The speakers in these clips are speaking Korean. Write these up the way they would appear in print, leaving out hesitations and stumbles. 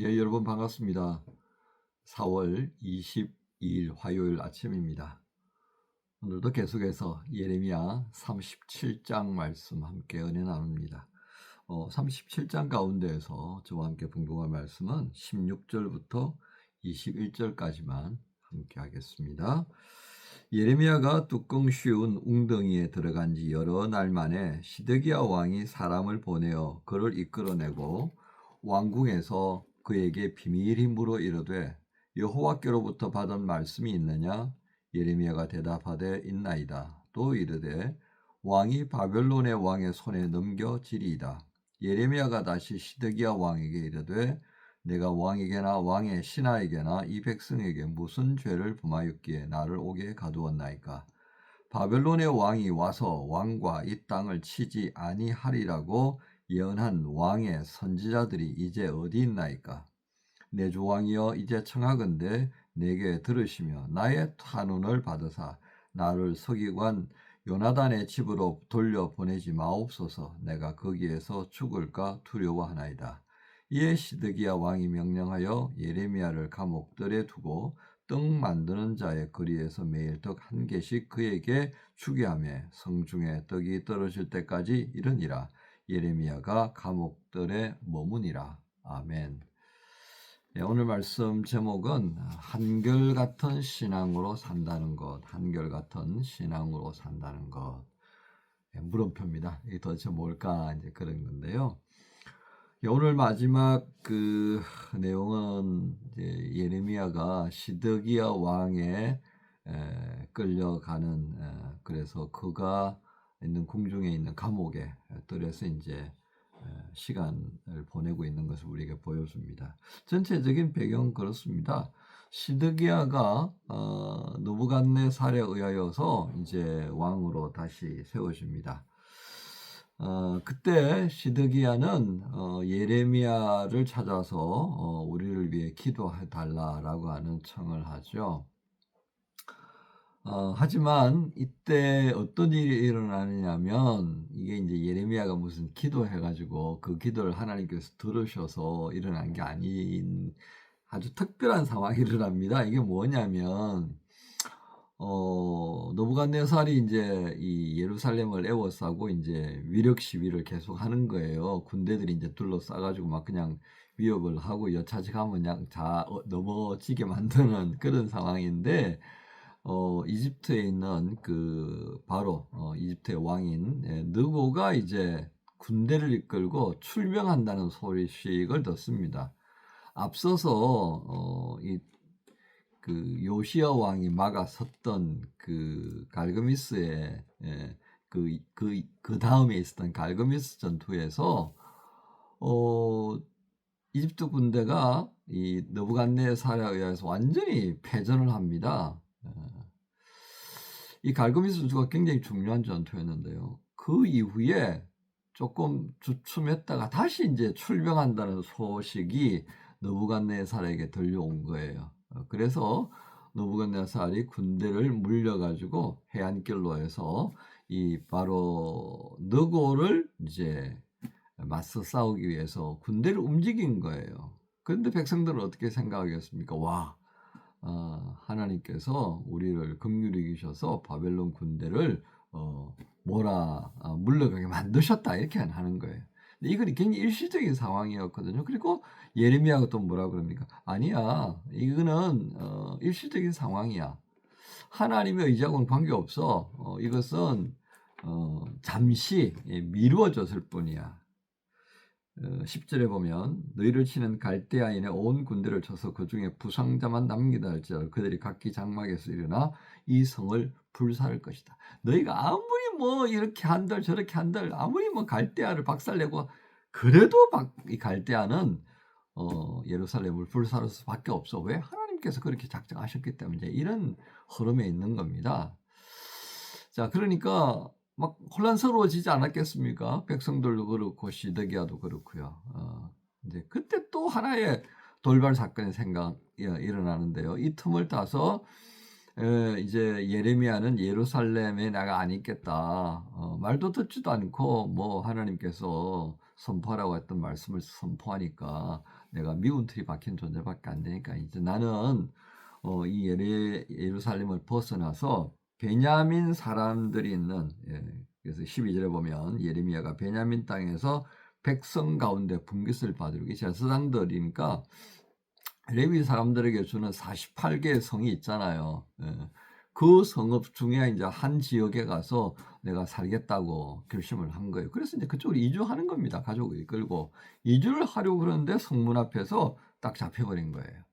예, 여러분 반갑습니다. 4월 22일 화요일 아침입니다. 오늘도 계속해서 예레미야 37장 말씀 함께 은혜 나눕니다. 37장 가운데에서 저와 함께 분봉할 말씀은 16절부터 21절까지만 함께 하겠습니다. 예레미야가 뚜껑 씌운 웅덩이에 들어간 지 여러 날 만에 시드기야 왕이 사람을 보내어 그를 이끌어내고 왕궁에서 그에게 비밀히 물어 이르되 여호와께로부터 받은 말씀이 있느냐? 예레미야가 대답하되 있나이다. 또 이르되 왕이 바벨론의 왕의 손에 넘겨지리이다. 예레미야가 다시 시드기야 왕에게 이르되 내가 왕에게나 왕의 신하에게나 이 백성에게 무슨 죄를 범하였기에 나를 오게 가두었나이까? 바벨론의 왕이 와서 왕과 이 땅을 치지 아니하리라고 예언한 왕의 선지자들이 이제 어디 있나이까? 내 주 왕이여 이제 청하건대 내게 들으시며 나의 탄원을 받으사 나를 서기관 요나단의 집으로 돌려보내지 마옵소서. 내가 거기에서 죽을까 두려워하나이다. 이에 시드기야 왕이 명령하여 예레미야를 감옥들에 두고 떡 만드는 자의 거리에서 매일 떡 한 개씩 그에게 주게 하며 성중에 떡이 떨어질 때까지 이르니라. 예레미야가 감옥들에 머무니라. 아멘. 네, 오늘 말씀 제목은 한결같은 신앙으로 산다는 것, 한결같은 신앙으로 산다는 것. 네, 물음표입니다. 이게 도대체 뭘까 이제 그런 건데요. 오늘 마지막 그 내용은 이제 예레미야가 시드기야 왕에 끌려가는 그래서 그가 있는 궁중에 있는 감옥에 들여서 이제 시간을 보내고 있는 것을 우리에게 보여줍니다. 전체적인 배경은 그렇습니다. 시드기야가 느부갓네살에 의하여서 이제 왕으로 다시 세워집니다. 그때 시드기야는 예레미야를 찾아서 우리를 위해 기도해 달라라고 하는 청을 하죠. 하지만 이때 어떤 일이 일어나느냐면 이게 이제 예레미야가 무슨 기도해가지고 그 기도를 하나님께서 들으셔서 일어난 게 아닌 아주 특별한 상황이 일어납니다. 이게 뭐냐면 느부갓네살이 이제 이 예루살렘을 에워싸고 이제 위력 시위를 계속 하는 거예요. 군대들이 이제 둘러싸가지고 막 그냥 위협을 하고 여차지가면 그냥 넘어지게 만드는 그런 상황인데 이집트에 있는 그 바로 이집트의 왕인 느고가 이제 군대를 이끌고 출병한다는 소식을 듣습니다. 앞서서 그 요시야 왕이 막아섰던 그 갈그미스의 그 다음에 있었던 갈그미스 전투에서 이집트 군대가 이 느부갓네살에 의해서 완전히 패전을 합니다. 이 갈그미스 전투가 굉장히 중요한 전투였는데요. 그 이후에 조금 주춤했다가 다시 이제 출병한다는 소식이 느부갓네살에게 들려온 거예요. 그래서 느부갓네살이 군대를 물려가지고 해안길로 해서 이 바로 느고를 이제 맞서 싸우기 위해서 군대를 움직인 거예요. 그런데 백성들은 어떻게 생각하겠습니까? 와, 하나님께서 우리를 긍휼히 여기셔서 바벨론 군대를 물러가게 만드셨다 이렇게 하는 거예요. 근데 이건 굉장히 일시적인 상황이었거든요. 그리고 예레미야가 또 뭐라 그럽니까? 아니야, 이거는 일시적인 상황이야. 하나님의 의지하고는 관계없어. 이것은 잠시 미루어졌을 뿐이야. 10절에 보면 너희를 치는 갈대아인의 온 군대를 쳐서 그 중에 부상자만 남기다 할지라도 그들이 각기 장막에서 일어나 이 성을 불사할 것이다. 너희가 아무리 뭐 이렇게 한들 저렇게 한들 아무리 뭐 갈대아를 박살내고 그래도 이 갈대아는 예루살렘을 불사를 수밖에 없어. 왜? 하나님께서 그렇게 작정하셨기 때문에 이런 흐름에 있는 겁니다. 자, 그러니까 막 혼란스러워지지 않았겠습니까? 백성들도 그렇고 시드기야도 그렇고요. 이제 그때 또 하나의 돌발 사건이 일어나는데요. 이 틈을 타서 이제 예레미야는 예루살렘에 내가 안 있겠다. 말도 듣지도 않고 뭐 하나님께서 선포하라고 했던 말씀을 선포하니까 내가 미운 틀이 박힌 존재밖에 안 되니까 이제 나는 이 예루살렘을 벗어나서 베냐민 사람들이 있는, 그래서 12절에 보면 예레미야가 베냐민 땅에서 백성 가운데 분깃을 받으러, 이게 제사장들이니까 레위 사람들에게 주는 48개의 성이 있잖아요. 그 성읍 중에 이제 한 지역에 가서 내가 살겠다고 결심을 한 거예요. 그래서 이제 그쪽으로 이주하는 겁니다. 가족을 이끌고 이주를 하려고 그러는데 성문 앞에서 딱 잡혀버린 거예요.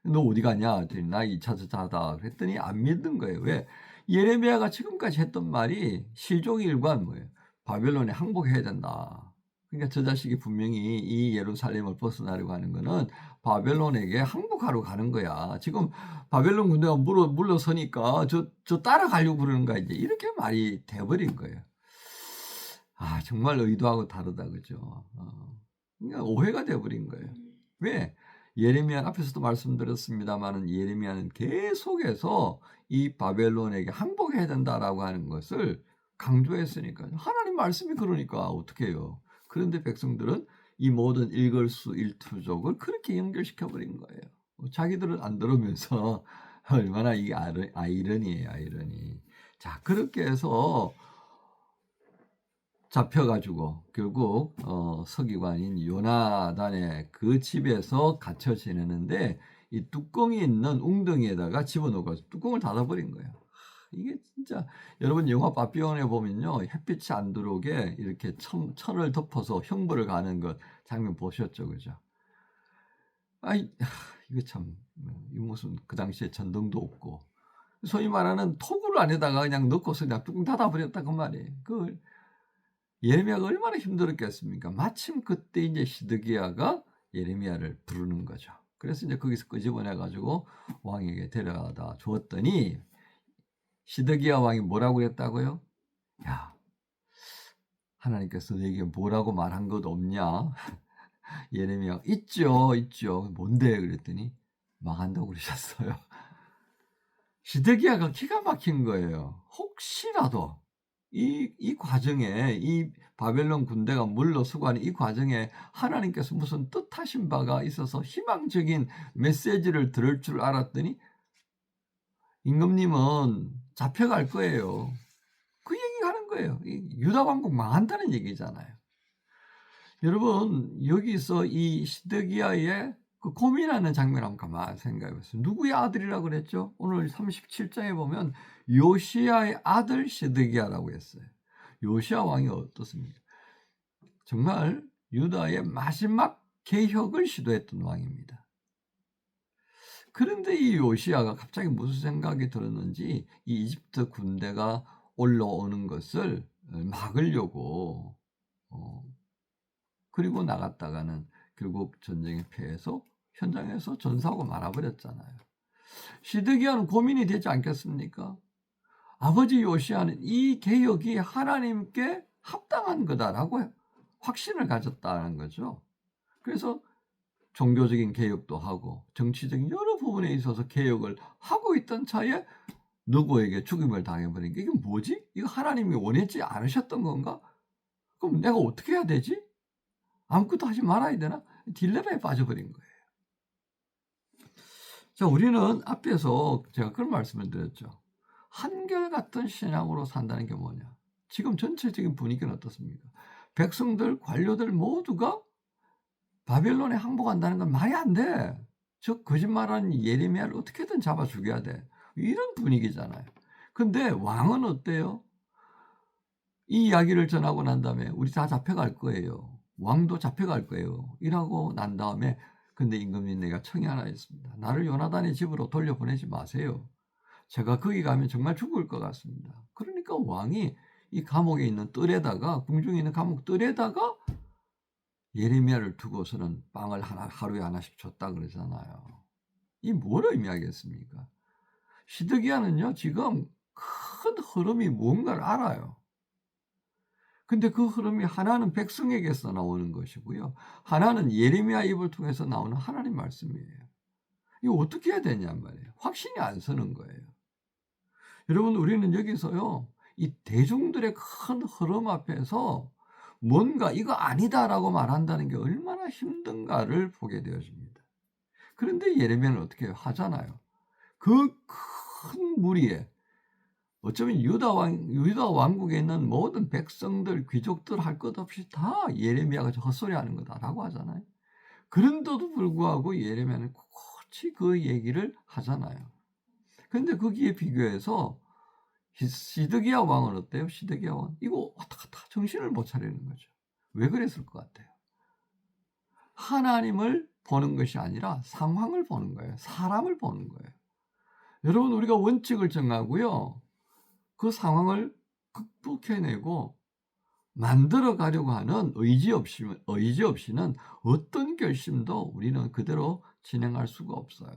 너 어디 가냐? 그랬더니 나 2차 전차다. 그랬더니 안 믿는 거예요. 왜? 예레미야가 지금까지 했던 말이 실종일관 뭐예요? 바벨론에 항복해야 된다. 그러니까 저 자식이 분명히 이 예루살렘을 벗어나려고 하는 거는 바벨론에게 항복하러 가는 거야. 지금 바벨론 군대가 물러서니까 저 따라가려고 그러는 거야. 이제 이렇게 말이 돼버린 거예요. 아, 정말 의도하고 다르다. 그죠? 그러니까 오해가 돼버린 거예요. 왜? 예레미야 앞에서도 말씀드렸습니다만은 예레미야는 계속해서 이 바벨론에게 항복해야 된다라고 하는 것을 강조했으니까 하나님 말씀이 그러니까 어떻게 해요? 그런데 백성들은 이 모든 일거수일투족을 그렇게 연결시켜 버린 거예요. 자기들은 안 들으면서 얼마나 이게 아이러니예요, 아이러니. 자, 그렇게 해서 잡혀가지고 결국 서기관인 요나단의 그 집에서 갇혀 지내는데 이 뚜껑이 있는 웅덩이에다가 집어넣고 뚜껑을 닫아버린 거예요. 이게 진짜 여러분 영화 바비론에 보면요, 햇빛이 안 들어오게 이렇게 천을 덮어서 형벌을 가는 것 장면 보셨죠, 그죠? 이거 참, 이 무슨 그 당시에 전등도 없고 소위 말하는 토굴 안에다가 그냥 넣고서 그냥 뚜껑 닫아버렸다 그 말이에요. 그 예레미야가 얼마나 힘들었겠습니까? 마침 그때 이제 시드기야가 예레미야를 부르는 거죠. 그래서 이제 거기서 끄집어내 가지고 왕에게 데려다 주었더니 시드기야 왕이 뭐라고 그랬다고요? 야, 하나님께서 내게 뭐라고 말한 것 없냐? 예레미야 있죠. 뭔데? 그랬더니 망한다고 그러셨어요. 시드기야가 기가 막힌 거예요. 혹시라도 이 과정에 이 바벨론 군대가 물러서고 하는 이 과정에 하나님께서 무슨 뜻하신 바가 있어서 희망적인 메시지를 들을 줄 알았더니 임금님은 잡혀갈 거예요. 그 얘기 하는 거예요. 유다 왕국 망한다는 얘기잖아요. 여러분 여기서 이 시드기야의 그 고민하는 장면 한번 가만히 생각해 보세요. 누구의 아들이라고 그랬죠? 오늘 37장에 보면 요시야의 아들 시드기야라고 했어요. 요시야 왕이 어떻습니까? 정말 유다의 마지막 개혁을 시도했던 왕입니다. 그런데 이 요시야가 갑자기 무슨 생각이 들었는지 이 이집트 군대가 올라오는 것을 막으려고 그리고 나갔다가는 결국 전쟁에 패해서 현장에서 전사하고 말아버렸잖아요. 시드기야는 고민이 되지 않겠습니까? 아버지 요시야는 이 개혁이 하나님께 합당한 거다라고 확신을 가졌다는 거죠. 그래서 종교적인 개혁도 하고 정치적인 여러 부분에 있어서 개혁을 하고 있던 차에 누구에게 죽임을 당해버린 게 이게 뭐지? 이거 하나님이 원했지 않으셨던 건가? 그럼 내가 어떻게 해야 되지? 아무것도 하지 말아야 되나? 딜레마에 빠져버린 거예요. 자, 우리는 앞에서 제가 그런 말씀을 드렸죠. 한결같은 신앙으로 산다는 게 뭐냐? 지금 전체적인 분위기는 어떻습니까? 백성들, 관료들 모두가 바벨론에 항복한다는 건 말이 안 돼. 저 거짓말하는 예레미야를 어떻게든 잡아 죽여야 돼. 이런 분위기잖아요. 근데 왕은 어때요? 이 이야기를 전하고 난 다음에 우리 다 잡혀갈 거예요. 왕도 잡혀갈 거예요. 이라고 난 다음에 근데 임금님 내가 청이 하나 있습니다. 나를 요나단의 집으로 돌려보내지 마세요. 제가 거기 가면 정말 죽을 것 같습니다. 그러니까 왕이 이 감옥에 있는 뜰에다가 궁중에 있는 감옥 뜰에다가 예레미야를 두고서는 빵을 하루에 하나씩 줬다 그러잖아요. 이 뭘 의미하겠습니까? 시드기야는요 지금 큰 흐름이 뭔가를 알아요. 근데 그 흐름이 하나는 백성에게서 나오는 것이고요. 하나는 예레미야 입을 통해서 나오는 하나님 말씀이에요. 이거 어떻게 해야 되냔 말이에요. 확신이 안 서는 거예요. 여러분 우리는 여기서요. 이 대중들의 큰 흐름 앞에서 뭔가 이거 아니다라고 말한다는 게 얼마나 힘든가를 보게 되어집니다. 그런데 예레미야는 어떻게 해요? 하잖아요. 그 큰 무리에 어쩌면 유다 왕국에 있는 모든 백성들, 귀족들 할 것 없이 다 예레미야가 헛소리하는 거다라고 하잖아요. 그런데도 불구하고 예레미야는 꿋꿋이 그 얘기를 하잖아요. 그런데 거기에 비교해서 시드기야 왕은 어때요? 시드기야 왕 이거 왔다 갔다 정신을 못 차리는 거죠. 왜 그랬을 것 같아요? 하나님을 보는 것이 아니라 상황을 보는 거예요. 사람을 보는 거예요. 여러분, 우리가 원칙을 정하고요, 그 상황을 극복해내고 만들어 가려고 하는 의지 없이는 어떤 결심도 우리는 그대로 진행할 수가 없어요.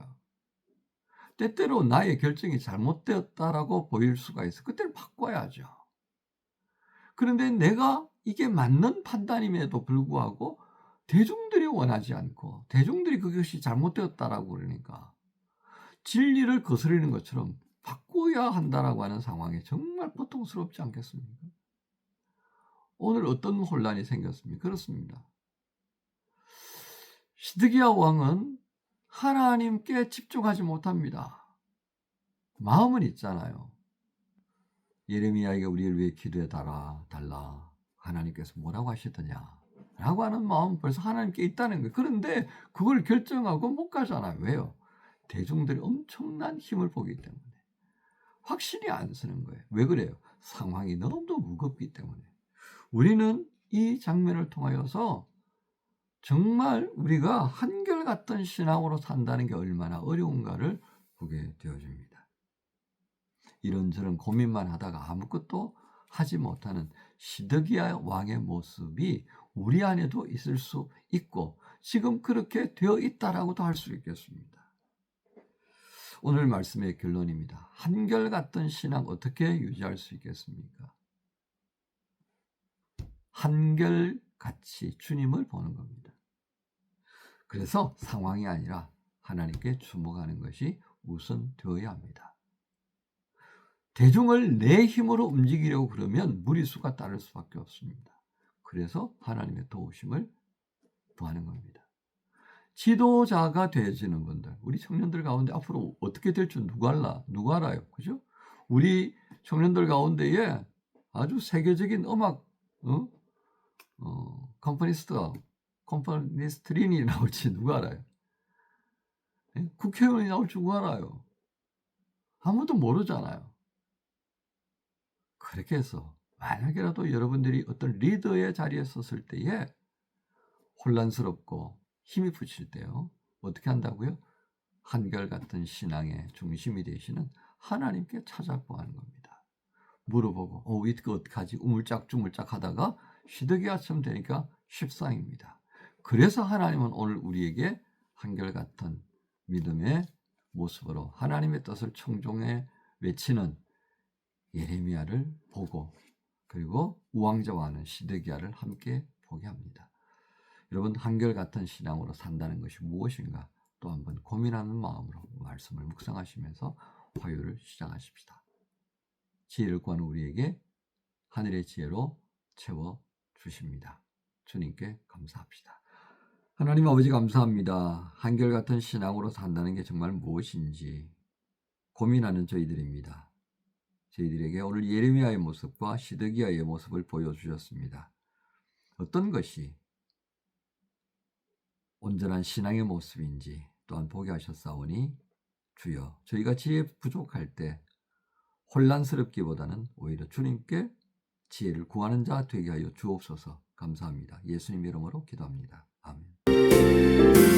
때때로 나의 결정이 잘못되었다라고 보일 수가 있어. 그때는 바꿔야죠. 그런데 내가 이게 맞는 판단임에도 불구하고 대중들이 원하지 않고 대중들이 그것이 잘못되었다라고 그러니까 진리를 거스르는 것처럼 바꿔야 한다라고 하는 상황이 정말 고통스럽지 않겠습니까? 오늘 어떤 혼란이 생겼습니까? 그렇습니다. 시드기야 왕은 하나님께 집중하지 못합니다. 마음은 있잖아요. 예레미야에게 우리를 위해 기도해 달라. 하나님께서 뭐라고 하시더냐? 라고 하는 마음은 벌써 하나님께 있다는 거예요. 그런데 그걸 결정하고 못 가잖아요. 왜요? 대중들이 엄청난 힘을 보기 때문에. 확신이 안 서는 거예요. 왜 그래요? 상황이 너무 무겁기 때문에. 우리는 이 장면을 통하여서 정말 우리가 한결같은 신앙으로 산다는 게 얼마나 어려운가를 보게 되어집니다. 이런저런 고민만 하다가 아무것도 하지 못하는 시드기야 왕의 모습이 우리 안에도 있을 수 있고 지금 그렇게 되어 있다라고도 할 수 있겠습니다. 오늘 말씀의 결론입니다. 한결같은 신앙 어떻게 유지할 수 있겠습니까? 한결같이 주님을 보는 겁니다. 그래서 상황이 아니라 하나님께 주목하는 것이 우선 되어야 합니다. 대중을 내 힘으로 움직이려고 그러면 무리수가 따를 수밖에 없습니다. 그래서 하나님의 도우심을 구하는 겁니다. 지도자가 되어지는 분들, 우리 청년들 가운데 앞으로 어떻게 될 줄 누가 알아요? 그죠? 우리 청년들 가운데에 아주 세계적인 음악, 컴퍼니스트린이 나올지 누가 알아요? 국회의원이 나올 줄 누가 알아요? 아무도 모르잖아요. 그렇게 해서 만약에라도 여러분들이 어떤 리더의 자리에 섰을 때에 혼란스럽고 힘이 붙일 때요. 어떻게 한다고요? 한결같은 신앙의 중심이 되시는 하나님께 찾아구하는 겁니다. 물어보고 이거 어떡하지? 우물짝주물짝 하다가 시드기야처럼 되니까 십상입니다. 그래서 하나님은 오늘 우리에게 한결같은 믿음의 모습으로 하나님의 뜻을 청종해 외치는 예레미야를 보고 그리고 우왕좌왕하는 시드기야를 함께 보게 합니다. 여러분, 한결같은 신앙으로 산다는 것이 무엇인가 또 한번 고민하는 마음으로 말씀을 묵상하시면서 화요일을 시작하십시다. 지혜를 구하는 우리에게 하늘의 지혜로 채워주십니다. 주님께 감사합시다. 하나님 아버지 감사합니다. 한결같은 신앙으로 산다는 게 정말 무엇인지 고민하는 저희들입니다. 저희들에게 오늘 예레미야의 모습과 시드기야의 모습을 보여주셨습니다. 어떤 것이 온전한 신앙의 모습인지 또한 보게 하셨사오니 주여, 저희가 지혜 부족할 때 혼란스럽기보다는 오히려 주님께 지혜를 구하는 자 되게 하여 주옵소서. 감사합니다. 예수님 이름으로 기도합니다. 아멘.